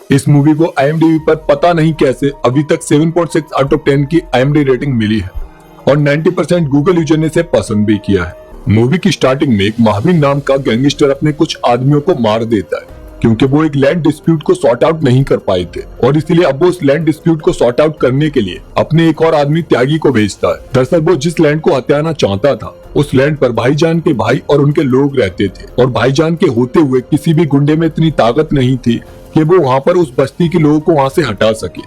इस मूवी को IMDb पर पता नहीं कैसे अभी तक 7.6 आउट ऑफ 10 की IMDb रेटिंग मिली है और 90% गूगल यूजर ने इसे पसंद भी किया है। मूवी की स्टार्टिंग में एक महावीर नाम का गैंगस्टर अपने कुछ आदमियों को मार देता है क्योंकि वो एक लैंड डिस्प्यूट को सॉर्ट आउट नहीं कर पाए थे और इसलिए अब वो उस लैंड डिस्प्यूट को सॉर्ट आउट करने के लिए अपने एक और आदमी त्यागी को भेजता है। दरअसल वो जिस लैंड को हथियाना चाहता था उस लैंड पर भाईजान के भाई और उनके लोग रहते थे और भाईजान के होते हुए किसी भी गुंडे में इतनी ताकत नहीं थी कि वो वहाँ पर उस बस्ती के लोगों को वहाँ से हटा सके।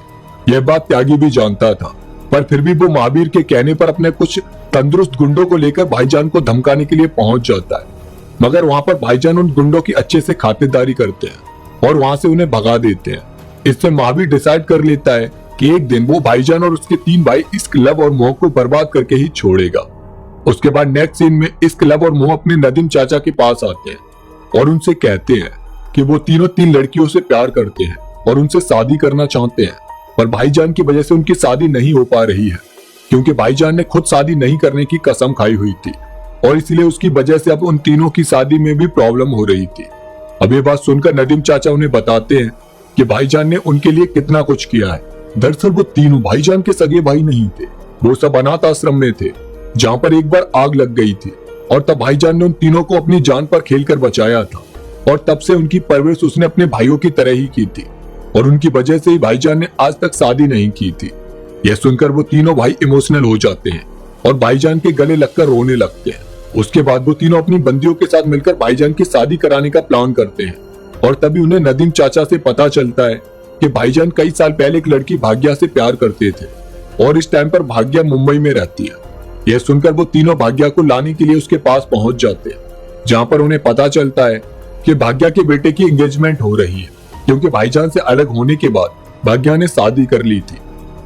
यह बात त्यागी भी जानता था, पर फिर भी वो महावीर के कहने पर अपने कुछ तंदुरुस्त गुंडों को लेकर भाईजान को धमकाने के लिए पहुंच जाता है। मगर वहाँ पर भाईजान उन गुंडों की अच्छे से खातिरदारी करते हैं और वहाँ से उन्हें भगा देते हैं। इससे महावीर डिसाइड कर लेता है कि एक दिन वो भाईजान और उसके 3 भाई इश्क, लव और मोह को बर्बाद करके ही छोड़ेगा। उसके बाद नेक्स्ट सीन में इश्क, लव और मोह अपने नदीम चाचा के पास आते हैं और उनसे कहते हैं कि वो तीनों 3 लड़कियों से प्यार करते हैं और उनसे शादी करना चाहते हैं, पर भाईजान की वजह से उनकी शादी नहीं हो पा रही है क्योंकि भाईजान ने खुद शादी नहीं करने की कसम खाई हुई थी और इसलिए उसकी वजह से अब उन तीनों की शादी में भी प्रॉब्लम हो रही थी। अब ये बात सुनकर नदीम चाचा उन्हें बताते हैं कि भाईजान ने उनके लिए कितना कुछ किया है। दरअसल वो तीनों भाईजान के सगे भाई नहीं थे, वो सब अनाथ आश्रम में थे जहाँ पर एक बार आग लग गई थी और तब भाईजान ने उन तीनों को अपनी जान पर खेलकर बचाया था और तब से उनकी परवरिश उसने अपने भाइयों की तरह ही की थी और उनकी वजह से ही भाईजान ने आज तक शादी नहीं की थी। यह सुनकर वो तीनों भाई इमोशनल हो जाते हैं और भाईजान के गले लगकर रोने लगते हैं। उसके बाद वो तीनों अपनी बंदियों के साथ मिलकर भाईजान की शादी कराने का प्लान करते हैं और तभी उन्हें नदीम चाचा से पता चलता है कि भाईजान कई साल पहले एक लड़की भाग्या से प्यार करते थे और इस टाइम पर भाग्या मुंबई में रहती है। यह सुनकर वो तीनों भाग्या को लाने के लिए उसके पास पहुंच जाते हैं, जहाँ पर उन्हें पता चलता है कि भाग्या के बेटे की एंगेजमेंट हो रही है क्योंकि भाईजान से अलग होने के बाद भाग्या ने शादी कर ली थी।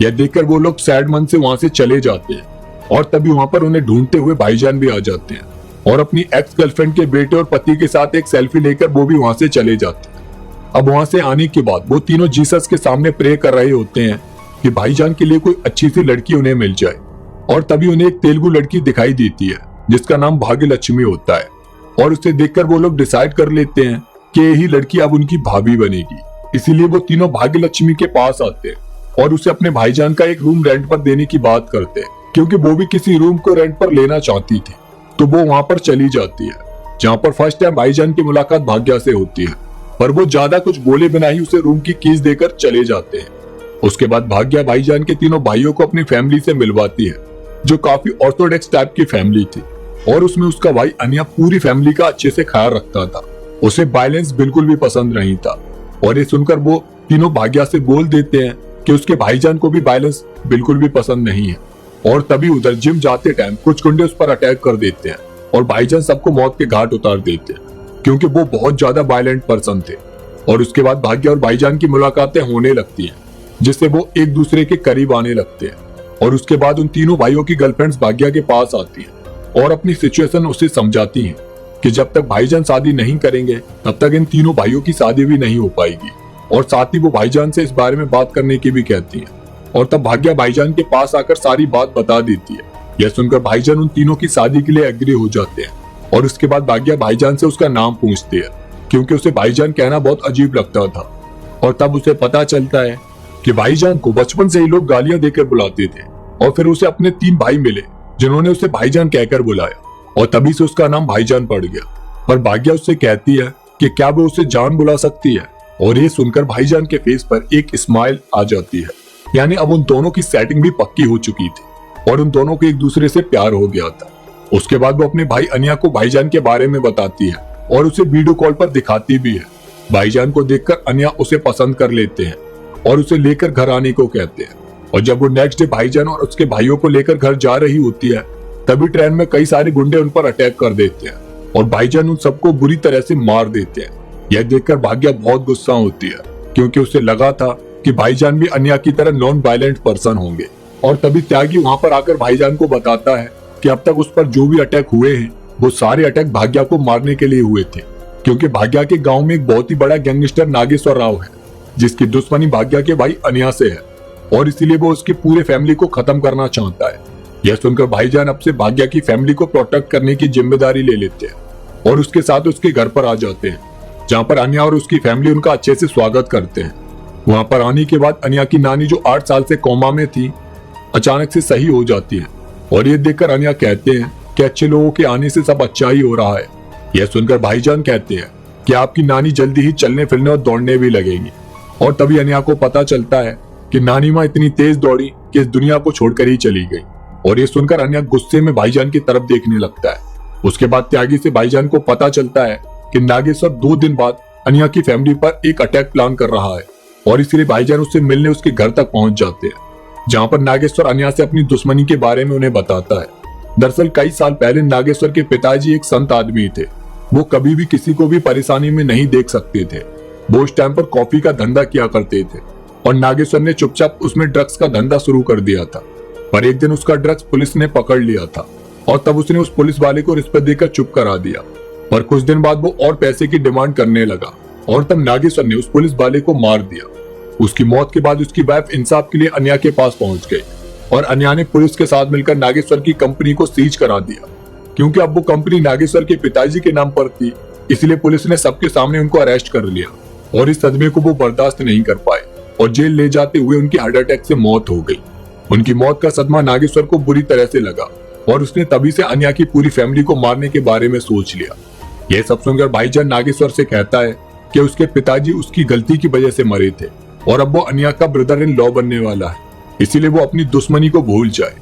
यह देखकर वो लोग सैड मन से वहां से चले जाते हैं और तभी वहां पर उन्हें ढूंढते हुए भाईजान भी आ जाते हैं और अपनी एक्स गर्लफ्रेंड के बेटे और पति के साथ एक सेल्फी लेकर वो भी वहां से चले जाते हैं। अब वहां से आने के बाद वो तीनों जीसस के सामने प्रे कर रहे होते हैं कि भाईजान के लिए कोई अच्छी सी लड़की उन्हें मिल जाए और तभी उन्हें एक तेलुगु लड़की दिखाई देती है जिसका नाम भाग्यलक्ष्मी होता है और उसे देखकर वो लोग डिसाइड कर लेते हैं कि यही लड़की अब उनकी भाभी बनेगी। इसीलिए वो तीनों भाग्यलक्ष्मी के पास आते हैं और उसे अपने भाईजान का एक रूम रेंट पर देने की बात करते हैं क्योंकि वो भी किसी रूम को रेंट पर लेना चाहती थी। तो वो वहां पर चली जाती है जहां पर फर्स्ट टाइम भाईजान की मुलाकात भाग्या से होती है, पर वो ज्यादा कुछ बोले बिना ही उसे रूम की कीज देकर चले जाते हैं। उसके बाद भाग्या भाईजान के तीनों भाइयों को अपनी फैमिली से मिलवाती है जो काफी ऑर्थोडॉक्स टाइप की फैमिली थी और उसमें उसका भाई अनिया पूरी फैमिली का अच्छे से ख्याल रखता था। उसे वायलेंस बिल्कुल भी पसंद नहीं था और ये सुनकर वो तीनों भाग्या से बोल देते हैं कि उसके भाईजान को भी वायलेंस बिल्कुल भी पसंद नहीं है और तभी उधर जिम जाते टाइम कुछ गुंडे उस पर अटैक कर देते हैं और भाईजान सबको मौत के घाट उतार देते हैं क्योंकि वो बहुत ज्यादा वायलेंट पर्सन थे। और उसके बाद भाग्या और भाईजान की मुलाकातें होने लगती हैं जिससे वो एक दूसरे के करीब आने लगते हैं और उसके बाद उन तीनों भाइयों की गर्लफ्रेंड्स भाग्या के पास आती हैं और अपनी सिचुएशन उसे समझाती हैं कि जब तक भाईजान शादी नहीं करेंगे तब तक इन तीनों भाइयों की शादी भी नहीं हो पाएगी और साथ ही वो भाईजान से इस बारे में बात करने की भी कहती हैं और तब भाग्या भाईजान के पास आकर सारी बात बता देती है। यह सुनकर भाईजान उन तीनों की शादी के लिए एग्री हो जाते हैं और उसके बाद भाग्या भाईजान से उसका नाम पूछती है क्योंकि उसे भाईजान कहना बहुत अजीब लगता था और तब उसे पता चलता है कि भाईजान को बचपन से ही लोग गालियां देकर बुलाते थे और फिर उसे अपने 3 भाई मिले जिन्होंने उसे भाईजान कहकर बुलाया और तभी से उसका नाम भाईजान पड़ गया। पर भाग्या उससे कहती है कि क्या वो उसे जान बुला सकती है और ये सुनकर भाईजान के फेस पर एक स्माइल आ जाती है, यानी अब उन दोनों की सेटिंग भी पक्की हो चुकी थी और उन दोनों को एक दूसरे से प्यार हो गया था। उसके बाद वो अपने भाई अनिया को भाईजान के बारे में बताती है और उसे वीडियो कॉल पर दिखाती भी है। भाईजान को देखकर अनिया उसे पसंद कर लेते हैं और उसे लेकर घर आने को कहते हैं और जब वो नेक्स्ट डे भाईजान और उसके भाइयों को लेकर घर जा रही होती है तभी ट्रेन में कई सारे गुंडे उन पर अटैक कर देते हैं और भाईजान उन सबको बुरी तरह से मार देते हैं। यह देखकर भाग्या बहुत गुस्सा होती है क्योंकि उसे लगा था कि भाईजान भी अनिया की तरह नॉन वायलेंट पर्सन होंगे और तभी त्यागी वहां पर आकर भाईजान को बताता है कि अब तक उस पर जो भी अटैक हुए हैं वो सारे अटैक भाग्या को मारने के लिए हुए थे क्योंकि भाग्या के गांव में एक बहुत ही बड़ा गैंगस्टर नागेश्वर राव है जिसकी दुश्मनी भाग्या के भाई अनिया से है और इसीलिए वो उसकी पूरे फैमिली को खत्म करना चाहता है। यह सुनकर भाईजान अब से भाग्या की फैमिली को प्रोटेक्ट करने की जिम्मेदारी ले लेते हैं और उसके साथ उसके घर पर आ जाते हैं जहाँ पर अनिया और उसकी फैमिली उनका अच्छे से स्वागत करते हैं वहां पर आने के बाद अनिया की नानी जो 8 साल से कोमा में थी अचानक से सही हो जाती है और ये देखकर अनिया कहते हैं कि अच्छे लोगों के आने से सब अच्छा ही हो रहा है। यह सुनकर भाईजान कहते हैं कि आपकी नानी जल्दी ही चलने फिरने और दौड़ने भी लगेगी। और तभी अनिया को पता चलता है कि नानी माँ इतनी तेज दौड़ी कि इस दुनिया को छोड़कर ही चली गई। और ये सुनकर अनिया गुस्से में भाईजान की तरफ देखने लगता है। उसके बाद त्यागी से भाईजान को पता चलता है कि नागेश्वर 2 दिन बाद अनिया की फैमिली पर एक अटैक प्लान कर रहा है और इसलिए भाईजान उससे मिलने उसके घर तक पहुंच जाते हैं, जहां पर नागेश्वर अनिया से अपनी दुश्मनी के बारे में उन्हें बताता है। दरअसल कई साल पहले नागेश्वर के पिताजी एक संत आदमी थे। वो कभी भी किसी को भी परेशानी में नहीं देख सकते थे। वो उस टाइम पर कॉफी का धंधा किया करते थे और नागेश्वर ने चुपचाप उसमें ड्रग्स का धंधा शुरू कर दिया था। पर एक दिन उसका ड्रग्स पुलिस ने पकड़ लिया था और तब उसने उस पुलिस वाले को रिश्वत देकर चुप करा दिया। पर कुछ दिन बाद वो और पैसे की डिमांड करने लगा और तब नागेश्वर ने उस पुलिस वाले को मार दिया। उसकी मौत के बाद उसकी वाइफ इंसाफ के लिए अनिया के पास पहुंच गई और अनिया ने पुलिस के साथ मिलकर नागेश्वर की कंपनी को सीज करा दिया। क्योंकि अब वो कंपनी नागेश्वर के पिताजी के नाम पर थी, इसलिए पुलिस ने सबके सामने उनको अरेस्ट कर लिया और इस सदमे को वो बर्दाश्त नहीं कर पाए और जेल ले जाते हुए उनकी हार्ट अटैक से मौत हो गई। उनकी मौत का सदमा नागेश्वर को बुरी तरह से लगा और उसने तभी से अनिया की पूरी फैमिली को मारने के बारे में सोच लिया। यह सब सुनकर भाईजान नागेश्वर से कहता है कि उसके पिताजी उसकी गलती की वजह से मरे थे और अब वो अनिया का ब्रदर इन लॉ बनने वाला है, इसीलिए वो अपनी दुश्मनी को भूल जाए।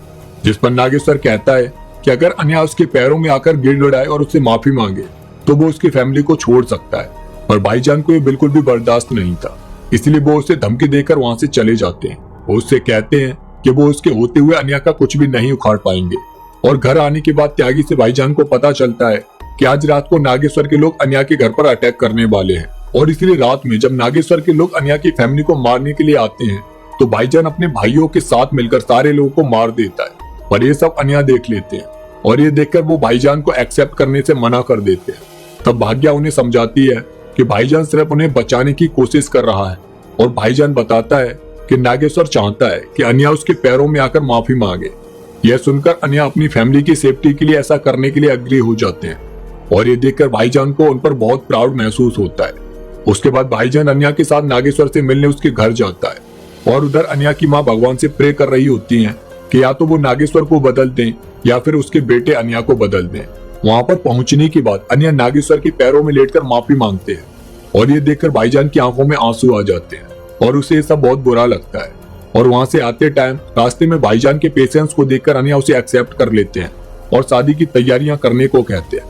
जिस पर नागेश्वर कहता है कि अगर अनिया उसके पैरों में आकर गिड़गिड़ाए और उससे माफी मांगे तो वो उसकी फैमिली को छोड़ सकता है। पर भाईजान को ये बिल्कुल भी बर्दाश्त नहीं था, इसलिए वो उसे धमकी देकर वहां से चले जाते हैं। वो उससे कहते हैं कि वो उसके होते हुए अनिया का कुछ भी नहीं उखाड़ पाएंगे। और घर आने के बाद त्यागी से भाईजान को पता चलता है कि आज रात को नागेश्वर के लोग अनिया के घर पर अटैक करने वाले हैं और इसलिए रात में जब नागेश्वर के लोग अनिया की फैमिली को मारने के लिए आते हैं तो भाईजान अपने भाइयों के साथ मिलकर सारे लोगों को मार देता है। पर ये सब अनिया देख लेते हैं और ये देखकर वो भाईजान को एक्सेप्ट करने से मना कर देते हैं। तब भाग्या उन्हें समझाती है कि भाईजान सिर्फ उन्हें बचाने की कोशिश कर रहा है और भाईजान बताता है कि नागेश्वर चाहता है कि अनिया उसके पैरों में आकर माफी मांगे। यह सुनकर अनिया अपनी फैमिली की सेफ्टी के लिए ऐसा करने के लिए अग्री हो जाते हैं और ये देखकर भाईजान को उन पर बहुत प्राउड महसूस होता है। उसके बाद भाईजान अनिया के साथ नागेश्वर से मिलने उसके घर जाता है और उधर अनिया की माँ भगवान से प्रे कर रही होती हैं कि या तो वो नागेश्वर को बदल दें या फिर उसके बेटे अनिया को बदल दें। वहां पर पहुंचने के बाद अनिया नागेश्वर के पैरों में लेटकर माफी मांगते हैं और ये देखकर भाईजान की आंखों में आंसू आ जाते हैं और उसे ये सब बहुत बुरा लगता है। और वहां से आते टाइम रास्ते में भाईजान के पेशेंस को देखकर अनिया उसे एक्सेप्ट कर लेते हैं और शादी की तैयारियां करने को कहते हैं।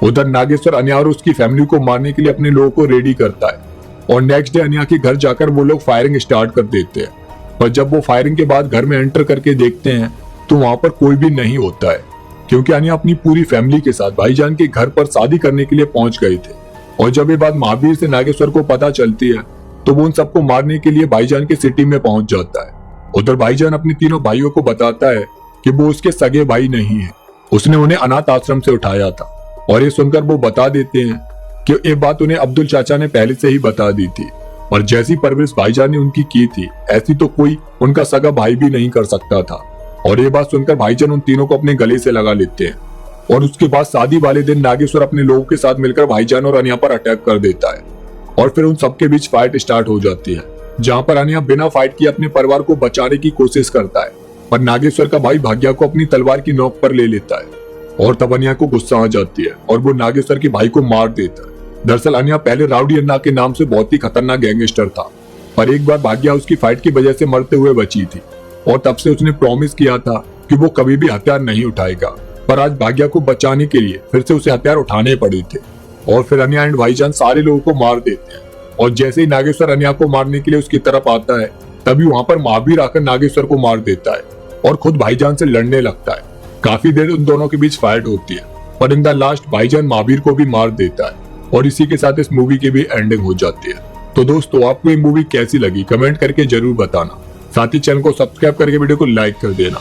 उधर नागेश्वर अनिया और उसकी फैमिली को मारने के लिए अपने लोगों को रेडी करता है और नेक्स्ट डे अनिया के घर जाकर वो लोग फायरिंग स्टार्ट कर देते हैं। पर जब वो फायरिंग के बाद घर में एंटर करके देखते हैं तो वहां पर कोई भी नहीं होता है, क्योंकि अनिया अपनी पूरी फैमिली के साथ भाईजान के घर पर शादी करने के लिए पहुंच गए थे। और जब ये बात महावीर से नागेश्वर को पता चलती है तो वो उन सबको मारने के लिए भाईजान के सिटी में पहुंच जाता है। उधर भाईजान अपने तीनों भाइयों को बताता है कि वो उसके सगे भाई नहीं है, उसने उन्हें अनाथ आश्रम से उठाया था। और ये सुनकर वो बता देते हैं कि ये बात उन्हें अब्दुल चाचा ने पहले से ही बता दी थी और जैसी परवरिश भाईजान ने उनकी की थी ऐसी तो कोई उनका सगा भाई भी नहीं कर सकता था। और ये बात सुनकर भाईजान उन तीनों को अपने गले से लगा लेते हैं और उसके बाद शादी वाले दिन नागेश्वर अपने लोगों के साथ मिलकर भाईजान और अनिया पर अटैक कर देता है और फिर उन सबके बीच फाइट स्टार्ट हो जाती है, जहां पर अनिया बिना फाइट किए अपने परिवार को बचाने की कोशिश करता है। पर नागेश्वर का भाई भाग्या को अपनी तलवार की नोक पर ले लेता है और तब अनिया को गुस्सा आ जाती है और वो नागेश्वर के भाई को मार देता है। दरअसल अनिया पहले राउडी अन्ना के नाम से बहुत ही खतरनाक गैंगस्टर था, पर एक बार भाग्या उसकी फाइट की वजह से मरते हुए बची थी और तब से उसने प्रॉमिस किया था कि वो कभी भी हथियार नहीं उठाएगा। पर आज भाग्या को बचाने के लिए फिर से उसे हथियार उठाने पड़े थे और फिर अनिया एंड भाईजान सारे लोगों को मार देते हैं। और जैसे ही नागेश्वर अनिया को मारने के लिए उसकी तरफ आता है तभी वहां पर महावीर आकर नागेश्वर को मार देता है और खुद भाईजान से लड़ने लगता है। काफी देर उन दोनों के बीच फाइट होती है, पर इन द लास्ट भाईजान महावीर को भी मार देता है और इसी के साथ इस मूवी की भी एंडिंग हो जाती है। तो दोस्तों, आपको ये मूवी कैसी लगी कमेंट करके जरूर बताना। साथ ही चैनल को सब्सक्राइब करके वीडियो को लाइक कर देना।